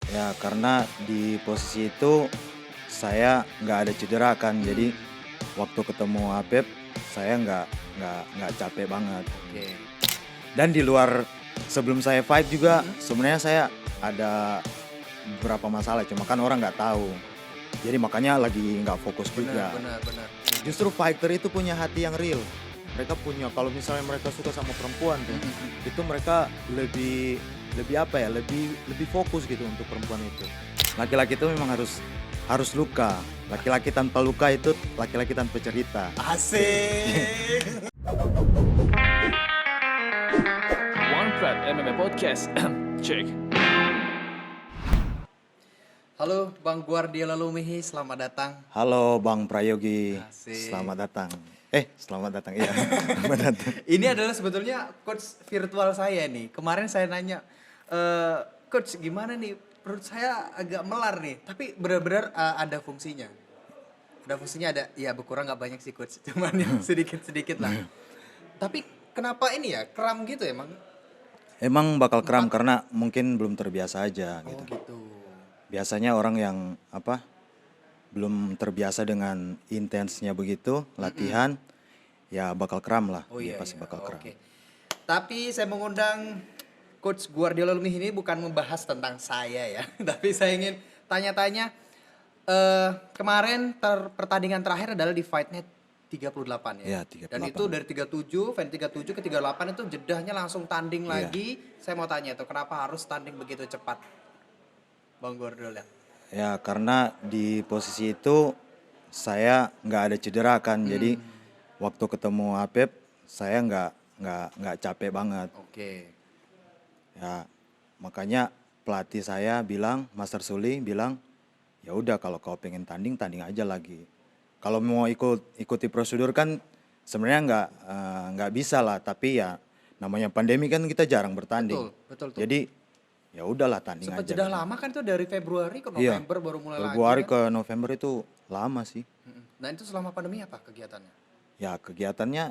Ya karena di posisi itu saya nggak ada cedera kan, jadi waktu ketemu Apep saya nggak capek banget. Oke. Dan di luar sebelum saya fight juga Mhm. sebenarnya saya ada beberapa masalah, cuma kan orang nggak tahu. Jadi makanya lagi nggak fokus juga. Benar. Justru fighter itu punya hati yang real. Mereka punya, kalau misalnya mereka suka sama perempuan tuh, Mhm. itu mereka lebih lebih apa ya, lebih fokus gitu untuk perempuan itu. Laki-laki itu memang harus luka. Laki-laki tanpa luka itu laki-laki tanpa cerita. Asik. One Flat MMA Podcast. Check. Halo Bang Guardiola Lumihi, selamat datang. Halo Bang Prayogi, Asik. selamat datang. Selamat datang, iya. Selamat datang. Ini adalah sebetulnya coach virtual saya nih. Kemarin saya nanya, coach gimana nih? Perut saya agak melar nih, tapi benar-benar ada fungsinya. Ada fungsinya, ada, ya berkurang nggak banyak sih coach, cuman ya sedikit-sedikit lah. Tapi kenapa ini ya, kram gitu emang? Emang bakal kram karena mungkin belum terbiasa aja Oh gitu. gitu. Biasanya orang yang belum terbiasa dengan intensnya begitu latihan, ya bakal kram lah. Oh Dia iya, pasti iya. bakal kram. Oke. Tapi saya mengundang Coach Guardiola Lumihi ini bukan membahas tentang saya ya, tapi saya ingin tanya-tanya. Kemarin pertandingan terakhir adalah di Fight Night 38 ya. Iya, 38. Dan itu dari 37, Fan 37 ke 38 itu jedahnya langsung tanding Iya. lagi. Saya mau tanya tuh kenapa harus tanding begitu cepat? Bang Guardiola. Ya karena di posisi itu saya nggak ada cedera kan, jadi waktu ketemu Apep saya nggak capek banget. Oke. Ya makanya pelatih saya bilang, Master Suli bilang, ya udah kalau kau pengen tanding aja lagi. Kalau mau ikuti prosedur kan sebenarnya nggak bisa lah, tapi ya namanya pandemi kan kita jarang bertanding. Betul tuh. Jadi ya udahlah tanding Sempat aja. jeda lama kan itu dari Februari ke Iya. November baru mulai Februari lagi kan? ke November itu lama sih. Nah itu selama pandemi apa kegiatannya? Ya kegiatannya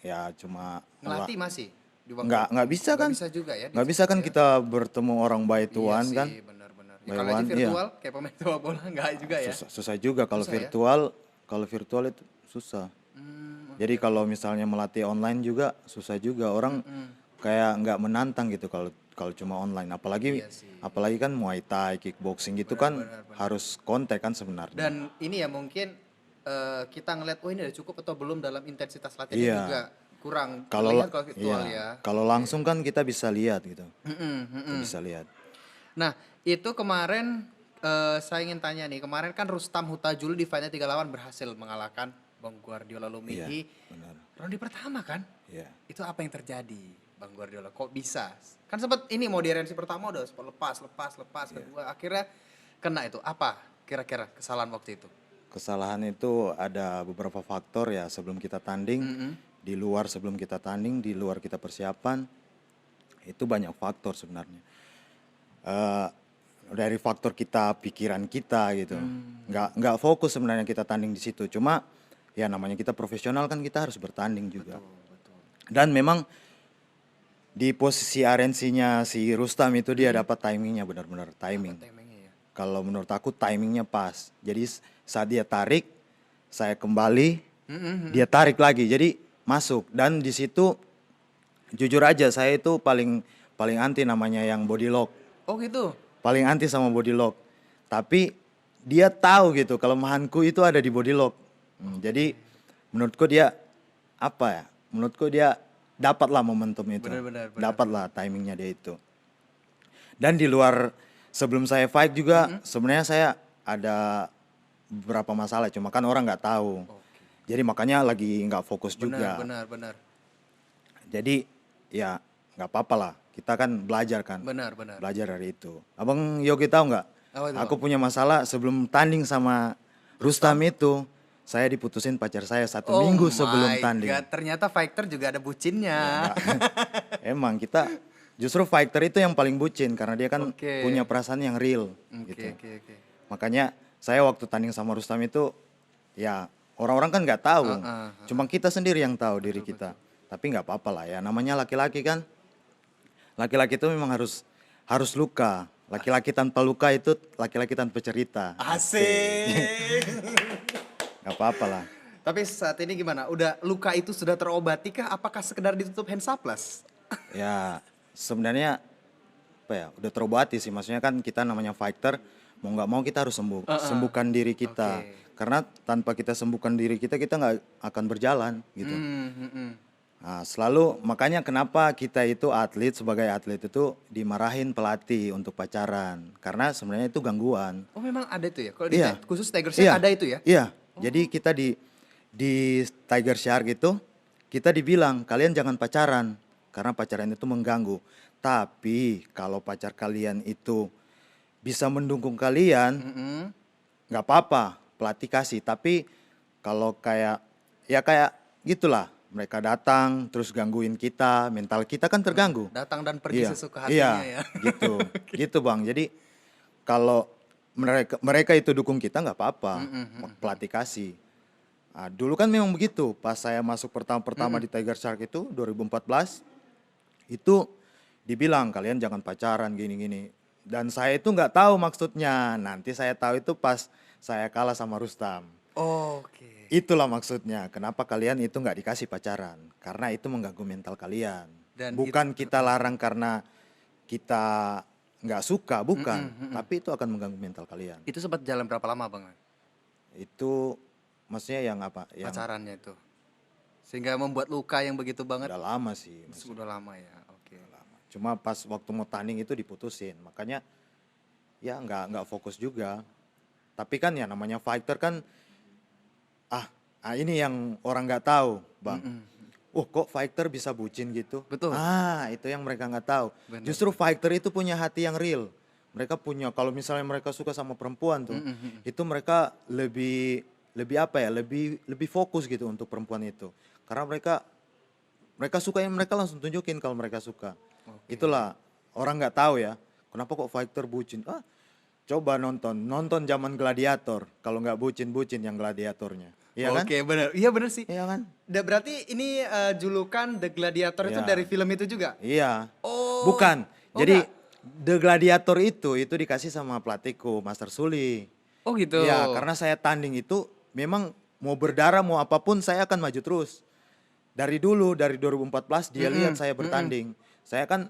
ya cuma Ngelatih masih? Di waktu- nggak bisa kan? Nggak bisa juga ya? Nggak bisa kan kita bertemu orang by tuan Iya kan? sih, benar-benar. Ya, By kalau aja one, virtual kayak pemain sepak bola nggak juga ya? Susah juga kalau Susah ya? virtual. Kalau virtual itu susah. Jadi kalau misalnya melatih online juga susah juga. Orang kayak nggak menantang gitu kalau kalau cuma online. Apalagi Iya sih. apalagi kan Muay Thai, kickboxing gitu kan harus kontak kan sebenarnya. Dan ini ya mungkin kita ngeliat, oh ini udah cukup atau belum dalam intensitas latihannya Iya. juga kurang Kalau terlihat kalau virtual iya, ya. kalau langsung kan kita bisa lihat gitu. Mm-mm. Kita bisa lihat. Nah itu kemarin saya ingin tanya nih, kemarin kan Rustam Hutajulu di Fight Night 38 berhasil mengalahkan Bang Guardiola Lumihi. Benar. Ronde pertama kan? Iya. Itu apa yang terjadi Bang Guardiola? Kok bisa? Kan sempat ini mau di RNC pertama udah sempat lepas, kedua akhirnya kena itu. Apa kira-kira kesalahan waktu itu? Kesalahan itu ada beberapa faktor ya sebelum kita tanding, di luar sebelum kita tanding, di luar kita persiapan, itu banyak faktor sebenarnya. Dari faktor kita, pikiran kita gitu, nggak fokus sebenarnya kita tanding di situ. Cuma ya namanya kita profesional kan kita harus bertanding juga. Dan memang di posisi RNC-nya si Rustam itu dia dapat timingnya benar-benar timing. Timingnya ya. Kalau menurut aku timingnya pas. Jadi saat dia tarik, saya kembali, dia tarik lagi. Jadi masuk. Dan di situ jujur aja saya itu paling anti namanya yang body lock. Oh gitu. Paling anti sama body lock. Tapi dia tahu gitu kelemahanku itu ada di body lock. Jadi menurutku dia apa ya? Menurutku dia dapatlah momentum itu. Benar. Dapatlah timingnya dia itu. Dan di luar sebelum saya fight juga sebenarnya saya ada beberapa masalah, cuma kan orang nggak tahu. Jadi makanya lagi nggak fokus juga. Benar. Jadi ya nggak apa-apa lah. Kita kan belajar kan. Benar. Belajar dari itu. Abang Yogi tahu nggak? Apa itu, Aku punya masalah sebelum tanding sama Rustam itu. Saya diputusin pacar saya 1 minggu sebelum tanding. God, ternyata fighter juga ada bucinnya. Emang kita justru fighter itu yang paling bucin karena dia kan Oke. punya perasaan yang real gitu. Oke. Makanya saya waktu tanding sama Rustam itu ya orang-orang kan nggak tahu. Cuma kita sendiri yang tahu diri kita. Tapi nggak apa-apa lah ya, namanya laki-laki kan. Laki-laki itu memang harus luka. Laki-laki tanpa luka itu laki-laki tanpa cerita. Asik. Gak apa-apa lah. Tapi saat ini gimana? Udah luka itu sudah terobati kah? Apakah sekedar ditutup Hansaplast? Ya sebenarnya apa ya, udah terobati sih. Maksudnya kan kita namanya fighter, mau nggak mau kita harus sembuhkan diri kita. Oke. Karena tanpa kita sembuhkan diri kita nggak akan berjalan gitu. Nah, selalu makanya kenapa kita itu atlet, sebagai atlet itu dimarahin pelatih untuk pacaran. Karena sebenarnya itu gangguan. Oh memang ada itu ya? Kalau Iya. khusus Tiger Shark ada itu ya? Iya. Jadi kita di Tiger Shark itu kita dibilang kalian jangan pacaran karena pacaran itu mengganggu. Tapi kalau pacar kalian itu bisa mendukung kalian, nggak apa-apa, pelatih kasih. Tapi kalau kayak gitulah, mereka datang terus gangguin kita, mental kita kan terganggu. Datang dan pergi Iya, sesuka iya, hatinya ya. gitu, gitu Bang. Jadi kalau mereka itu dukung kita nggak apa-apa, pelatih kasih. Nah, dulu kan memang begitu. Pas saya masuk pertama di Tiger Shark itu 2014, itu dibilang kalian jangan pacaran gini-gini. Dan saya itu nggak tahu maksudnya. Nanti saya tahu itu pas saya kalah sama Rustam. Oke. Itulah maksudnya, kenapa kalian itu nggak dikasih pacaran. Karena itu mengganggu mental kalian. Dan Bukan kita larang karena kita nggak suka, bukan. Tapi itu akan mengganggu mental kalian. Itu sempat jalan berapa lama Bang? Itu maksudnya yang apa? Yang Pacarannya itu. Sehingga membuat luka yang begitu banget. udah lama sih. Sudah lama ya. Oke. Cuma pas waktu mau tanding itu diputusin. Makanya ya nggak fokus juga. Tapi kan ya namanya fighter kan ini yang orang nggak tahu, Bang. Kok fighter bisa bucin gitu? Betul. Itu yang mereka nggak tahu. Benar. Justru fighter itu punya hati yang real. Mereka punya, kalau misalnya mereka suka sama perempuan tuh, itu mereka lebih apa ya? Lebih fokus gitu untuk perempuan itu. Karena mereka suka yang mereka langsung tunjukin kalau mereka suka. Itulah orang nggak tahu ya. Kenapa kok fighter bucin? Coba nonton zaman Gladiator. Kalau nggak bucin yang Gladiatornya. Iya kan? Oke, benar. Iya benar sih. Iya kan? Berarti ini julukan The Gladiator itu Iya. dari film itu juga? Iya. Oh. Bukan. Oh, Jadi enggak. The Gladiator itu dikasih sama pelatihku, Master Suli. Oh gitu. Iya, karena saya tanding itu memang mau berdarah mau apapun saya akan maju terus. Dari dulu, dari 2014 dia lihat saya bertanding. Saya kan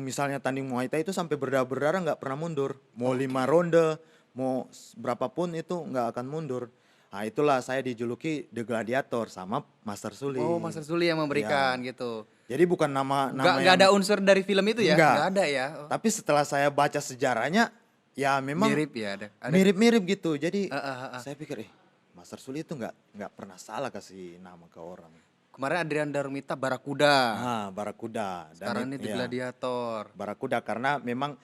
misalnya tanding Muay Thai itu sampai berdarah nggak pernah mundur. Mau 5 ronde, mau berapapun itu nggak akan mundur. Nah itulah saya dijuluki The Gladiator sama Master Suli. Oh, Master Suli yang memberikan gitu. Jadi bukan nama Nggak ada unsur dari film itu ya? Nggak. Nggak ada ya? Oh. Tapi setelah saya baca sejarahnya, ya memang Mirip ya ada. mirip-mirip gitu. Jadi Ah. saya pikir, Master Suli itu nggak pernah salah kasih nama ke orang. Kemarin Adrian Darmita Barakuda. Barakuda. Sekarang ini The Gladiator. Barakuda karena memang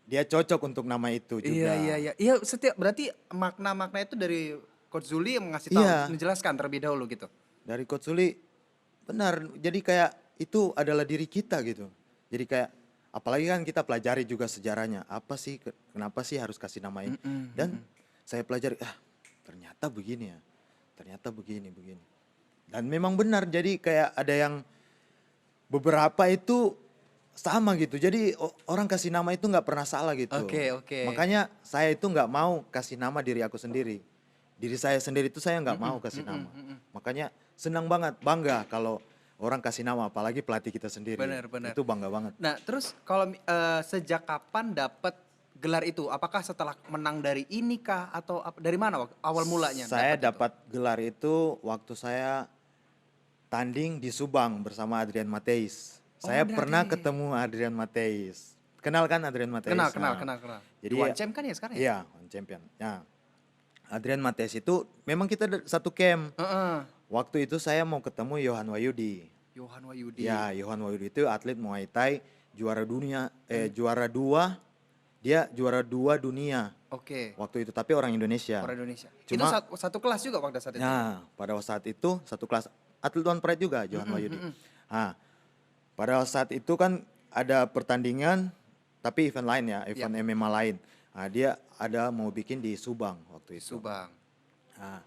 dia cocok untuk nama itu juga. Iya. Iya, berarti makna-makna itu dari Coach Zuli yang ngasih tahu, Iya. menjelaskan terlebih dahulu gitu. Dari Coach Suli, benar. Jadi kayak itu adalah diri kita gitu. Jadi kayak apalagi kan kita pelajari juga sejarahnya. Apa sih, kenapa sih harus kasih nama ini? Dan saya pelajari, ternyata begini ya. Ternyata begini. Dan memang benar, jadi kayak ada yang beberapa itu sama gitu. Jadi orang kasih nama itu nggak pernah salah gitu. Oke. Makanya saya itu nggak mau kasih nama diri aku sendiri. Diri saya sendiri itu saya nggak mau kasih nama. Makanya senang banget, bangga kalau orang kasih nama, apalagi pelatih kita sendiri. Benar. Itu bangga banget. Nah, terus kalau sejak kapan dapat gelar itu? Apakah setelah menang dari ini kah atau dari mana awal mulanya? Saya itu? dapat gelar itu waktu saya tanding di Subang bersama Adrian Mateis. Saya pernah ketemu Adrian Mateis. Kenal kan Adrian Mateis? Kenal. Jadi One Champ kan ya sekarang ya? Iya, One Champion. Nah, Adrian Mateis itu memang kita satu camp. Waktu itu saya mau ketemu Yohan Wahyudi. Yohan Wahyudi. Ya, Yohan Wahyudi itu atlet Muay Thai juara dunia, juara 2. Dia juara 2 dunia. Oke. Waktu itu, tapi orang Indonesia. Orang Indonesia. Cuma- Itu satu kelas juga pada saat itu. Nah, pada saat itu satu kelas atlet One Pride juga, Yohan Wahyudi. Nah, pada saat itu kan ada pertandingan, tapi event lain ya, event MMA lain. Nah, dia ada mau bikin di Subang waktu itu. Subang. Nah,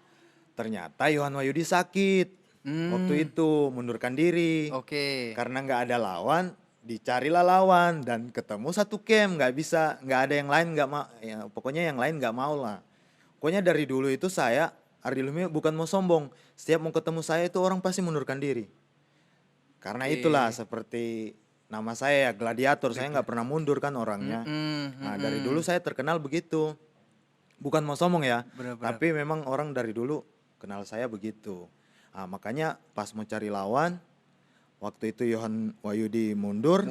ternyata Yohan Wahyudi sakit waktu itu, mundurkan diri. Oke. Karena nggak ada lawan, dicarilah lawan dan ketemu satu camp, nggak ada yang lain nggak mau, ya, pokoknya yang lain nggak mau lah. Pokoknya dari dulu itu saya Ardi Lumi bukan mau sombong, setiap mau ketemu saya itu orang pasti mundurkan diri. Karena itulah seperti nama saya ya gladiator, saya nggak pernah mundur kan orangnya. Nah dari dulu saya terkenal begitu, bukan mau sombong ya, tapi memang orang dari dulu kenal saya begitu. Nah, makanya pas mau cari lawan, waktu itu Yohan Wahyudi mundur,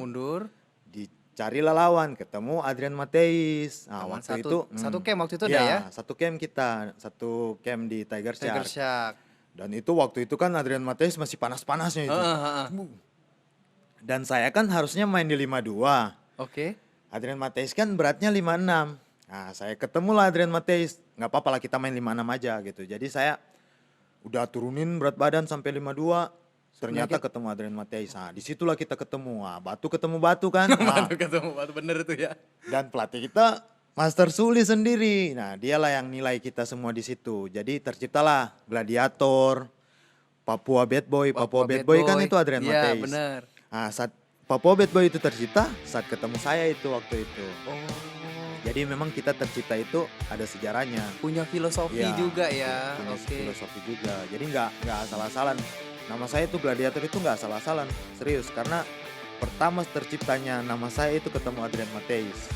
dicarilah lawan, ketemu Adrian Mateis. Nah, waktu itu satu camp waktu itu ada ya? Satu camp kita, satu camp di Tiger Tiger Shark. Shark. Dan itu waktu itu kan Adrian Mateis masih panas-panasnya itu. Dan saya kan harusnya main di 52. Oke. Adrian Mateis kan beratnya 56. Nah, saya ketemu lah Adrian Mateis. Nggak apa-apa lah kita main 56 aja gitu. Jadi saya udah turunin berat badan sampai 52. Ternyata ketemu Adrian Mateis. Nah, disitulah kita ketemu. Nah, batu ketemu batu kan. Nah, Batu ketemu batu, bener itu ya. dan pelatih kita Master Suli sendiri. Nah, dialah yang nilai kita semua di situ. Jadi terciptalah Gladiator, Papua Bad Boy. Papua Bad Boy kan itu Adrian Mateis. Iya, bener. Nah, saat Papua Bad Boy itu tercipta, saat ketemu saya itu waktu itu. Oh, Jadi memang kita tercipta itu ada sejarahnya. punya filosofi Iya, juga ya. punya Oke. filosofi juga. Jadi nggak asal-asalan. Nama saya itu Gladiator itu nggak asal-asalan, serius. Karena pertama terciptanya nama saya itu ketemu Adrian Mateis.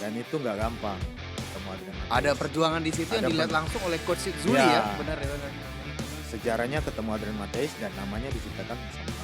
Dan itu nggak gampang ketemu Adrian Mateis. Ada perjuangan di situ yang Ada dilihat langsung oleh coach Zuli Iya. ya. Benar ya, benar. Sejarahnya ketemu Adrian Mateis dan namanya diciptakan sama